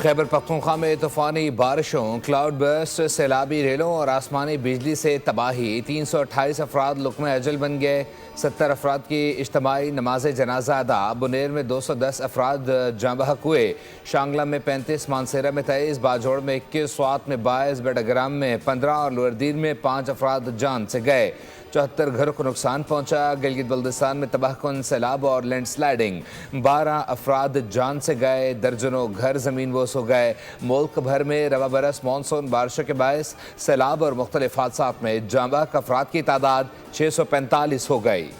خیبر پختونخوا میں طوفانی بارشوں، کلاؤڈ برسٹ، سیلابی ریلوں اور آسمانی بجلی سے تباہی، 328 افراد لقمہ اجل بن گئے، 70 افراد کی اجتماعی نماز جنازہ ادا، بنیر میں 210 افراد جاں بحق ہوئے، شانگلہ میں 35، مانسیرہ میں 23، باجوڑ میں 21، سوات میں 22، بیٹاگرام میں 15 اور لوردین میں 5 افراد جان سے گئے، 74 گھروں کو نقصان پہنچا۔ گلگت بلتستان میں تباہ کن سیلاب اور لینڈ سلائیڈنگ، 12 افراد جان سے گئے، درجنوں گھر زمین بوس ہو گئے۔ ملک بھر میں رواں برس مانسون بارشوں کے باعث سیلاب اور مختلف حادثات میں جاں بحق افراد کی تعداد 645 ہو گئی۔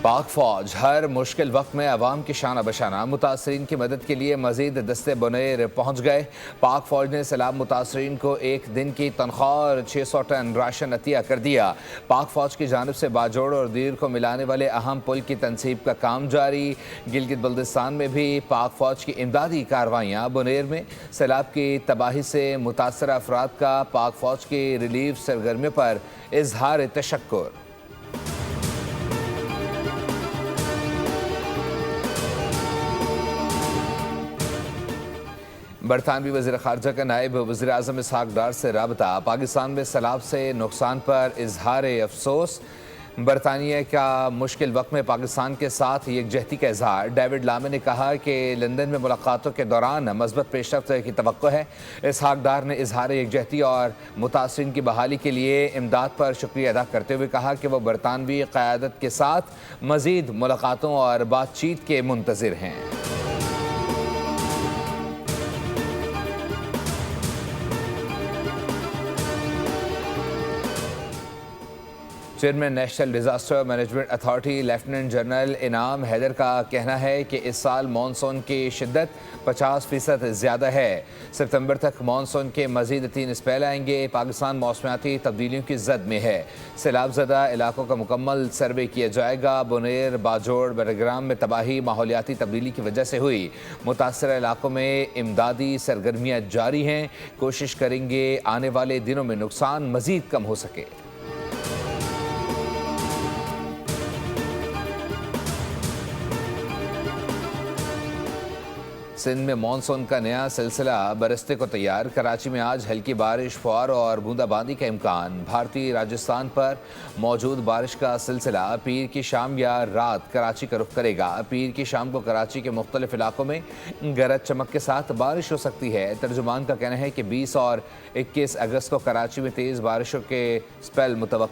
پاک فوج ہر مشکل وقت میں عوام کی شانہ بشانہ متاثرین کی مدد کے لیے مزید دستے بنیر پہنچ گئے۔ پاک فوج نے سیلاب متاثرین کو 1 دن کی تنخواہ اور 600 ٹن راشن عطیہ کر دیا۔ پاک فوج کی جانب سے باجوڑ اور دیر کو ملانے والے اہم پل کی تنصیب کا کام جاری۔ گلگت بلتستان میں بھی پاک فوج کی امدادی کارروائیاں۔ بنیر میں سیلاب کی تباہی سے متاثرہ افراد کا پاک فوج کی ریلیف سرگرمیوں پر اظہار تشکر۔ برطانوی وزیر خارجہ کا نائب وزیر اعظم اسحاق ڈار سے رابطہ، پاکستان میں سیلاب سے نقصان پر اظہار افسوس۔ برطانیہ کا مشکل وقت میں پاکستان کے ساتھ یکجہتی کا اظہار۔ ڈیوڈ لامے نے کہا کہ لندن میں ملاقاتوں کے دوران مثبت پیش رفت کی توقع ہے۔ اسحاق ڈار نے اظہار یکجہتی اور متاثرین کی بحالی کے لیے امداد پر شکریہ ادا کرتے ہوئے کہا کہ وہ برطانوی قیادت کے ساتھ مزید ملاقاتوں اور بات چیت کے منتظر ہیں۔ Chairman national disaster management authority lieutenant general انعام حیدر کا کہنا ہے کہ اس سال مانسون کی شدت 50% زیادہ ہے۔ ستمبر تک مانسون کے مزید 3 اسپیل آئیں گے۔ پاکستان موسمیاتی تبدیلیوں کی زد میں ہے۔ سیلاب زدہ علاقوں کا مکمل سروے کیا جائے گا۔ بنیر، باجوڑ، بیٹاگرام میں تباہی ماحولیاتی تبدیلی کی وجہ سے ہوئی۔ متاثرہ علاقوں میں امدادی سرگرمیاں جاری ہیں۔ کوشش کریں گے آنے والے دنوں میں نقصان مزید کم ہو سکے۔ سندھ میں مانسون کا نیا سلسلہ برستے کو تیار۔ کراچی میں آج ہلکی بارش، فوار اور بوندا باندی کا امکان۔ بھارتی راجستھان پر موجود بارش کا سلسلہ پیر کی شام یا رات کراچی کا رخ کرے گا۔ پیر کی شام کو کراچی کے مختلف علاقوں میں گرج چمک کے ساتھ بارش ہو سکتی ہے۔ ترجمان کا کہنا ہے کہ 20 اور 21 اگست کو کراچی میں تیز بارشوں کے سپیل متوقع